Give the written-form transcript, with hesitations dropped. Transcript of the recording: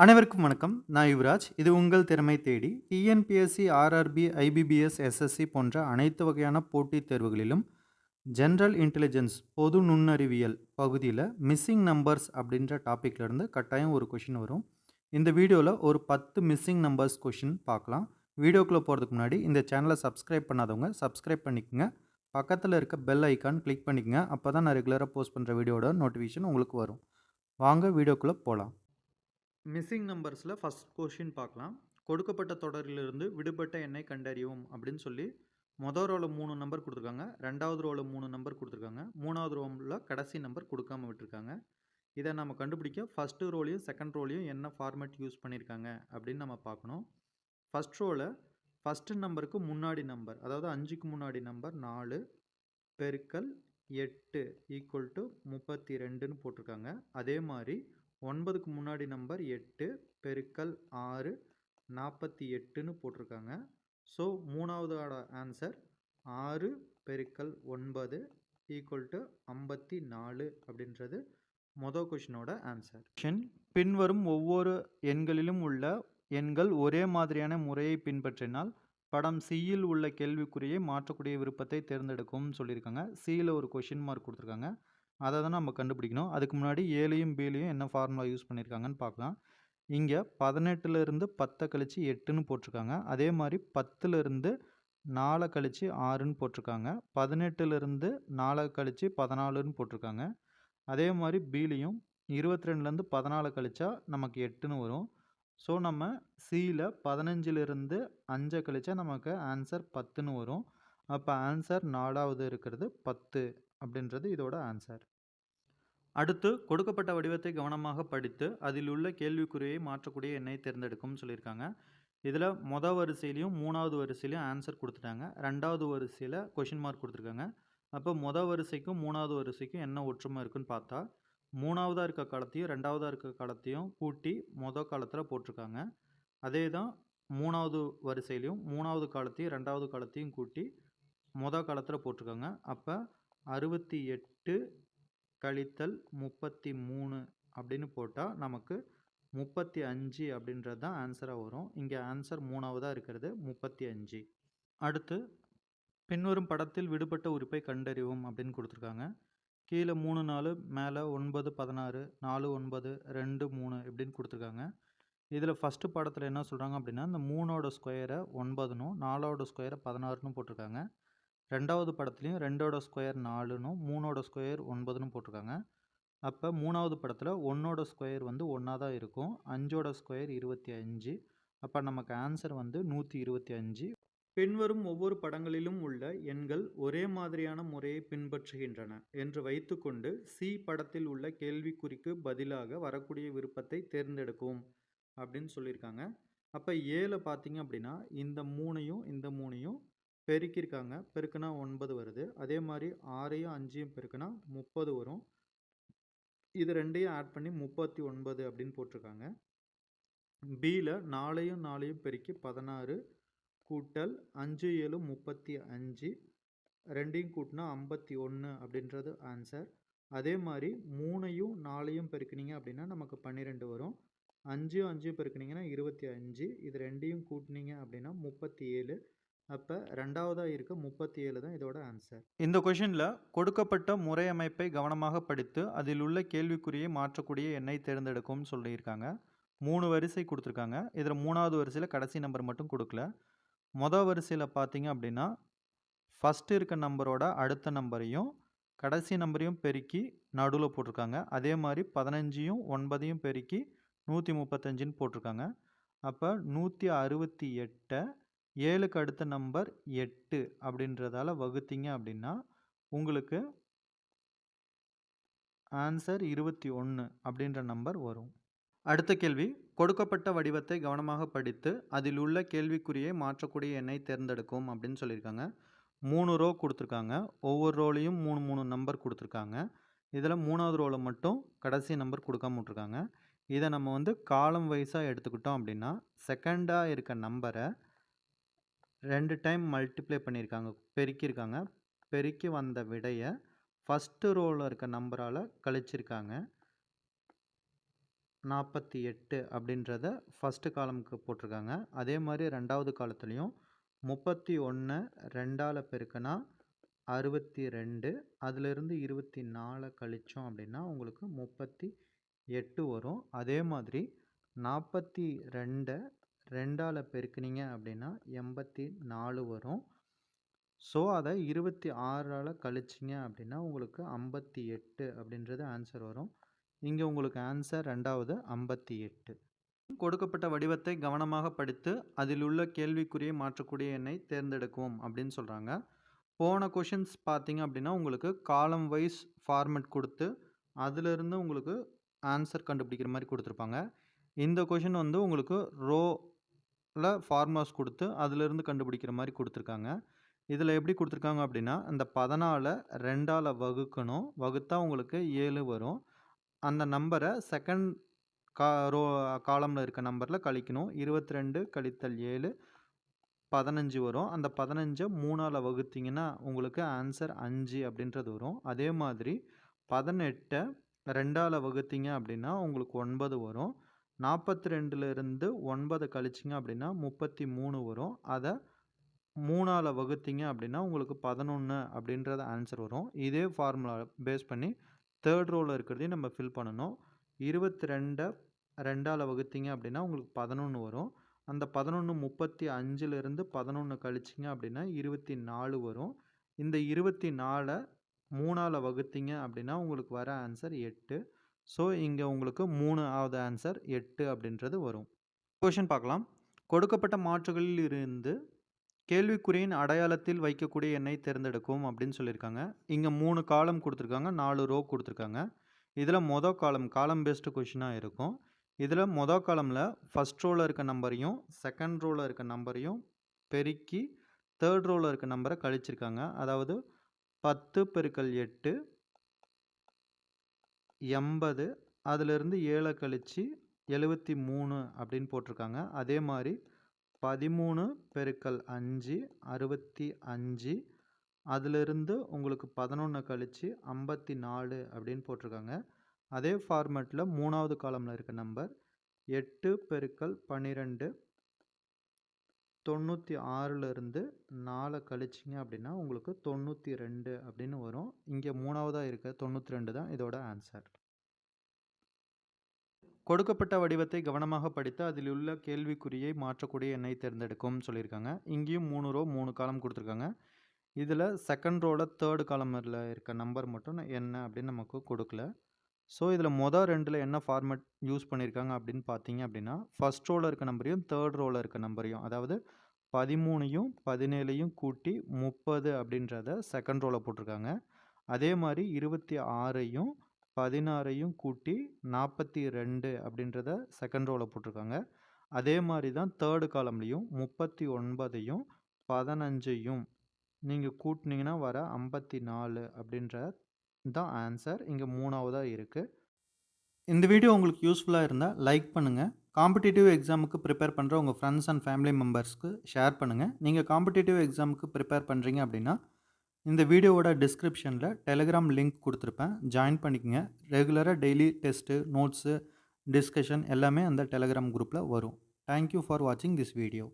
அனைவருக்கும் வணக்கம். நான் யுவராஜ். இது உங்கள் திறமை தேடி. டிஎன்பிஎஸ்சி, ஆர்ஆர்பி, ஐபிபிஎஸ், எஸ்எஸ்சி போன்ற அனைத்து வகையான போட்டித் தேர்வுகளிலும் ஜெனரல் இன்டெலிஜென்ஸ் பொது நுண்ணறிவியல் பகுதியில மிஸ்ஸிங் நம்பர்ஸ் அப்படின்ற டாபிக்ல இருந்து கட்டாயம் ஒரு கொஷின் வரும். இந்த வீடியோல ஒரு 10 மிஸ்ஸிங் நம்பர்ஸ் கொஷின் பார்க்கலாம். வீடியோக்குள்ள போறதுக்கு முன்னாடி இந்த சேனலை சப்ஸ்கிரைப் பண்ணாதவங்க சப்ஸ்கிரைப் பண்ணிக்கங்க. பக்கத்துல இருக்க பெல் ஐகான் கிளிக் பண்ணிக்கங்க. அப்பதான் நான் ரெகுலரா போஸ்ட் பண்ற வீடியோட நோட்டிஃபிகேஷன் உங்களுக்கு வரும். வாங்க வீடியோக்குள்ள போலாம். மிஸ்ஸிங் நம்பர்ஸில் ஃபஸ்ட் கொஷின் பார்க்கலாம். கொடுக்கப்பட்ட தொடரிலிருந்து விடுபட்ட எண்ணை கண்டறியவும் அப்படின்னு சொல்லி மொதல் ரோவில் 3 நம்பர் கொடுத்துருக்காங்க, ரெண்டாவது ரோவில் 3 நம்பர் கொடுத்துருக்காங்க, மூணாவது ரோவில் கடைசி நம்பர் கொடுக்காம விட்டுருக்காங்க. இதை நம்ம கண்டுபிடிக்க ஃபஸ்ட்டு ரோலையும் செகண்ட் ரோலையும் என்ன ஃபார்மேட் யூஸ் பண்ணியிருக்காங்க அப்படின்னு நம்ம பார்க்கணும். ஃபஸ்ட் ரோவில் ஃபஸ்ட்டு நம்பருக்கு முன்னாடி நம்பர், அதாவது 5க்கு முன்னாடி நம்பர் 4 பெருக்கல் 8 ஈக்குவல் டு 32ன்னு போட்டிருக்காங்க. அதே மாதிரி 9க்கு முன்னாடி நம்பர் 8 பெருக்கல் 6 48ன்னு போட்டிருக்காங்க. ஸோ மூணாவதோட ஆன்சர் 6 பெருக்கல் 9 ஈக்குவல் டு 54 அப்படின்றது மொதல் கொஷினோட ஆன்சர். பின்வரும் ஒவ்வொரு எண்களிலும் உள்ள எண்கள் ஒரே மாதிரியான முறையை பின்பற்றினால் படம் சியில் உள்ள கேள்விக்குறியை மாற்றக்கூடிய விருப்பத்தை தேர்ந்தெடுக்கும் சொல்லியிருக்காங்க. சியில் ஒரு கொஷின் மார்க் கொடுத்துருக்காங்க. அதை தான் நம்ம கண்டுபிடிக்கணும். அதுக்கு முன்னாடி ஏலையும் பிலையும் என்ன ஃபார்முலா யூஸ் பண்ணியிருக்காங்கன்னு பார்க்கலாம். இங்கே 18லேருந்து 10 கழிச்சு 8ன்னு போட்டிருக்காங்க. அதே மாதிரி 10லேருந்து 4 கழிச்சு 6ன்னு போட்டிருக்காங்க. 18லேருந்து 4 கழிச்சு 14ன்னு போட்டிருக்காங்க. அதே மாதிரி பிலையும் 22லேருந்து 14 கழிச்சா நமக்கு 8ன்னு வரும். ஸோ நம்ம சியில் 15லேருந்து 5 கழிச்சா நமக்கு ஆன்சர் 10ன்னு வரும். அப்போ ஆன்சர் 4வது இருக்கிறது 10 அப்படின்றது இதோட ஆன்சர். அடுத்து கொடுக்கப்பட்ட வடிவத்தை கவனமாக படித்து அதில் உள்ள கேள்விக்குறியை மாற்றக்கூடிய எண்ணை தேர்ந்தெடுக்கும் சொல்லியிருக்காங்க. இதில் மொதல் வரிசையிலையும் 3வது வரிசையிலையும் ஆன்சர் கொடுத்துட்டாங்க. 2வது வரிசையில் கொஷின் மார்க் கொடுத்துருக்காங்க. அப்போ மொதல் வரிசைக்கும் 3வது வரிசைக்கும் என்ன ஒற்றுமை இருக்குன்னு பார்த்தா 3வதாக இருக்க காலத்தையும் 2வதாக இருக்க காலத்தையும் கூட்டி மொதல் காலத்தில் போட்டிருக்காங்க. அதே தான் 3வது வரிசையிலையும் 3வது காலத்தையும் 2வது காலத்தையும் கூட்டி மொதல் காலத்தில் போட்டிருக்காங்க. அப்போ 68 கழித்தல் 33 அப்படின்னு போட்டால் நமக்கு 35 அப்படின்றது தான் ஆன்சராக வரும். இங்கே ஆன்சர் 3வதாக இருக்கிறது 35. அடுத்து பின்வரும் படத்தில் விடுபட்ட உறுப்பை கண்டறிவும் அப்படின்னு கொடுத்துருக்காங்க. கீழே 3 4 மேலே 9 16 4 9 2 3 இப்படின்னு கொடுத்துருக்காங்க. இதில் ஃபஸ்ட்டு படத்தில் என்ன சொல்கிறாங்க அப்படின்னா இந்த 3ஓட ஸ்கொயரை 9னும் 4ஓட ஸ்கொயரை 16ன்னு போட்டிருக்காங்க. ரெண்டாவது படத்துலையும் 2ஓட ஸ்கொயர் 4னும் 3ஓட ஸ்கொயர் 9ன்னு போட்டிருக்காங்க. அப்போ மூணாவது படத்தில் 1ஓட ஸ்கொயர் வந்து 1ஆ தான் இருக்கும். 5ஓட ஸ்கொயர் 25. அப்போ நமக்கு ஆன்சர் வந்து 125. பின்வரும் ஒவ்வொரு படங்களிலும் உள்ள எண்கள் ஒரே மாதிரியான முறையை பின்பற்றுகின்றன என்று வைத்துக்கொண்டு சி படத்தில் உள்ள கேள்விக்குறிக்கு பதிலாக வரக்கூடிய விருப்பத்தை தேர்ந்தெடுக்கும் அப்படின்னு சொல்லியிருக்காங்க. அப்போ ஏல பார்த்தீங்க அப்படின்னா இந்த 3யும் பெருக்கியிருக்காங்க. பெருக்குனா 9 வருது. அதே மாதிரி 6யும் 5யும் பெருக்குனா 30 வரும். இது ரெண்டையும் ஆட் பண்ணி 39 அப்படின்னு போட்டிருக்காங்க. பியில் 4யும் பெருக்கி 16 கூட்டல் 5 7 35 ரெண்டையும் கூட்டினா 51 அப்படின்றது ஆன்சர். அதே மாதிரி 3யும் 4யும் பெருக்குனீங்க அப்படின்னா நமக்கு 12 வரும். 5யும் பெருக்குனீங்கன்னா 25. இது ரெண்டையும் கூட்டினீங்க அப்படின்னா 37. அப்போ ரெண்டாவதாக இருக்க 37 தான் இதோட ஆன்சர். இந்த கொஷினில் கொடுக்கப்பட்ட முறையமைப்பை கவனமாக படித்து அதில் உள்ள கேள்விக்குறியை மாற்றக்கூடிய எண்ணை தேர்ந்தெடுக்கும்னு சொல்லியிருக்காங்க. 3 வரிசை கொடுத்துருக்காங்க. இதில் 3வது வரிசையில் கடைசி நம்பர் மட்டும் கொடுக்கல. மொதல் வரிசையில் பார்த்தீங்க அப்படின்னா ஃபஸ்ட்டு இருக்க நம்பரோட அடுத்த நம்பரையும் கடைசி நம்பரையும் பெருக்கி நடுவில் போட்டிருக்காங்க. அதே மாதிரி 15யும் 9யும் பெருக்கி 135ன்னு போட்டிருக்காங்க. அப்போ 168 7க்கு அடுத்த நம்பர் 8 அப்படின்றதால வகுத்தீங்க அப்படின்னா உங்களுக்கு ஆன்சர் 21 அப்படின்ற நம்பர் வரும். அடுத்த கேள்வி கொடுக்கப்பட்ட வடிவத்தை கவனமாக படித்து அதில் உள்ள கேள்விக்குறியை மாற்றக்கூடிய எண்ணை தேர்ந்தெடுக்கும் அப்படின்னு சொல்லியிருக்காங்க. 3 ரோ கொடுத்துருக்காங்க. ஒவ்வொரு ரோலையும் 3 நம்பர் கொடுத்துருக்காங்க. இதில் 3வது ரோவில் மட்டும் கடைசி நம்பர் கொடுக்காம விட்ருக்காங்க. இதை நம்ம வந்து காலம் வைஸாக எடுத்துக்கிட்டோம் அப்படின்னா செகண்டாக இருக்க நம்பரை 2 டைம் மல்டிப்ளை பண்ணியிருக்காங்க, பெருக்கியிருக்காங்க. பெருக்கி வந்த விடையை ஃபஸ்ட்டு ரோவில் இருக்க நம்பரால் கழிச்சிருக்காங்க. 48 அப்படின்றத ஃபஸ்ட்டு காலமுக்கு போட்டிருக்காங்க. அதே மாதிரி 2வது காலத்துலேயும் 31 2ஆல் பெருக்கினா 62, அதிலிருந்து 24 கழிச்சோம் அப்படின்னா உங்களுக்கு 38 வரும். அதே மாதிரி 42 2ஆல் பெருக்குனீங்க அப்படின்னா 84 வரும். ஸோ அதை 26ஆல் கழிச்சிங்க அப்படின்னா உங்களுக்கு 58 அப்படின்றது ஆன்சர் வரும். இங்கே உங்களுக்கு ஆன்சர் 2வது 58. கொடுக்கப்பட்ட வடிவத்தை கவனமாக படித்து அதில் உள்ள கேள்விக்குறியை மாற்றக்கூடிய எண்ணை தேர்ந்தெடுக்கவும் அப்படின்னு சொல்கிறாங்க. போன கொஷின்ஸ் பார்த்தீங்க அப்படின்னா உங்களுக்கு காலம் வைஸ் ஃபார்மேட் கொடுத்து அதிலிருந்து உங்களுக்கு ஆன்சர் கண்டுபிடிக்கிற மாதிரி கொடுத்துருப்பாங்க. இந்த கொஷின் வந்து உங்களுக்கு ரோவில் ஃபார்முலாஸ் கொடுத்து அதிலிருந்து கண்டுபிடிக்கிற மாதிரி கொடுத்துருக்காங்க. இதில் எப்படி கொடுத்துருக்காங்க அப்படின்னா இந்த 14 2ஆல் வகுக்கணும், வகுத்தா உங்களுக்கு 7 வரும். அந்த நம்பரை செகண்ட் காலமில் இருக்க நம்பரில் கழிக்கணும். 22 கழித்தல் 7 15 வரும். அந்த 15 3ஆல் வகுத்தீங்கன்னா உங்களுக்கு ஆன்சர் 5 அப்படின்றது வரும். அதே மாதிரி 18 2ஆல் வகுத்தீங்க அப்படின்னா உங்களுக்கு 9 வரும். 42லேருந்து 9 கழிச்சிங்க அப்படின்னா 33 வரும். அதை 3ஆல் வகுத்தீங்க அப்படின்னா உங்களுக்கு 11 அப்படின்றது ஆன்சர் வரும். இதே ஃபார்முலா பேஸ் பண்ணி தேர்ட் ரோவில் இருக்கிறதையும் நம்ம ஃபில் பண்ணணும். 22 2ஆல் வகுத்தீங்க அப்படின்னா உங்களுக்கு 11 வரும். அந்த 11 35லேருந்து 11 கழிச்சிங்க அப்படின்னா 24 வரும். இந்த 24 3ஆல் வகுத்தீங்க அப்படின்னா உங்களுக்கு வர ஆன்சர் 8. ஸோ இங்கே உங்களுக்கு 3ஆவது ஆன்சர் 8 அப்படின்றது வரும். கொஷின் பார்க்கலாம். கொடுக்கப்பட்ட மாற்றுகளில் இருந்து கேள்விக்குறியின் அடையாளத்தில் வைக்கக்கூடிய எண்ணை தேர்ந்தெடுக்கும் அப்படின்னு சொல்லியிருக்காங்க. இங்கே 3 காலம் கொடுத்துருக்காங்க, 4 ரோ கொடுத்துருக்காங்க. இதில் மொதல் காலம் பேஸ்டு கொஷினாக இருக்கும். இதில் மொதல் காலமில் ஃபஸ்ட் ரோவில் இருக்க நம்பரையும் செகண்ட் ரோவில் இருக்க நம்பரையும் பெருக்கி தேர்ட் ரோவில் இருக்க நம்பரை கழிச்சிருக்காங்க. அதாவது 10 பெருக்கல் 8 80, அதிலிருந்து 7 கழிச்சு 73 அப்படின்னு போட்டிருக்காங்க. அதே மாதிரி 13 பெருக்கல் 5 65, அதிலிருந்து உங்களுக்கு 11 கழிச்சு 54 அப்படின்னு போட்டிருக்காங்க. அதே ஃபார்மேட்டில் 3ஆவது காலமில் இருக்க நம்பர் 8 பெருக்கல் 12 96லேருந்து 4 கழிச்சிங்க அப்படின்னா உங்களுக்கு 92 அப்படின்னு வரும். இங்கே 3ஆவதாக இருக்க 92 தான் இதோட ஆன்சர். கொடுக்கப்பட்ட வடிவத்தை கவனமாக படித்து அதில் உள்ள கேள்விக்குறியை மாற்றக்கூடிய எண்ணை தேர்ந்தெடுக்கும் சொல்லியிருக்காங்க. இங்கேயும் 3 ரோ 3 காலம் கொடுத்துருக்காங்க. இதில் செகண்ட் ரோவில் தேர்டு காலமில் இருக்க நம்பர் மட்டும் என்ன அப்படின்னு நமக்கு கொடுக்கல. ஸோ இதில் மொதல் 2ல் என்ன ஃபார்மேட் யூஸ் பண்ணியிருக்காங்க அப்படின்னு பார்த்தீங்க அப்படின்னா ஃபஸ்ட் ரோவில் இருக்க நம்பரையும் தேர்ட் ரோவில் இருக்க நம்பரையும், அதாவது 13யும் 17யும் கூட்டி 30 அப்படின்றத செகண்ட் ரோவில் போட்டிருக்காங்க. அதே மாதிரி 26யும் 16யும் கூட்டி 42 அப்படின்றத செகண்ட் ரோவில் போட்டிருக்காங்க. அதே மாதிரி தான் தேர்டு காலம்லேயும் 39யும் 15யும் நீங்கள் கூட்டினீங்கன்னா வர 54 அப்படின்ற தான் ஆன்சர். இங்கே 3ஆவதாக இருக்குது. இந்த வீடியோ உங்களுக்கு யூஸ்ஃபுல்லாக இருந்தால் லைக் பண்ணுங்கள். காம்படிட்டிவ் எக்ஸாமுக்கு ப்ரிப்பேர் பண்ணுற உங்கள் ஃப்ரெண்ட்ஸ் அண்ட் ஃபேமிலி மெம்பர்ஸ்க்கு ஷேர் பண்ணுங்கள். நீங்கள் காம்படிட்டிவ் எக்ஸாமுக்கு ப்ரிப்பேர் பண்ணுறீங்க அப்படின்னா இந்த வீடியோவோட டிஸ்கிரிப்ஷனில் டெலிகிராம் லிங்க் கொடுத்துருப்பேன், ஜாயின் பண்ணிக்கங்க. ரெகுலராக டெய்லி டெஸ்ட்டு, நோட்ஸு, டிஸ்கஷன் எல்லாமே அந்த டெலிகிராம் குரூப்பில் வரும். தேங்க்யூ ஃபார் வாட்சிங் திஸ் வீடியோ.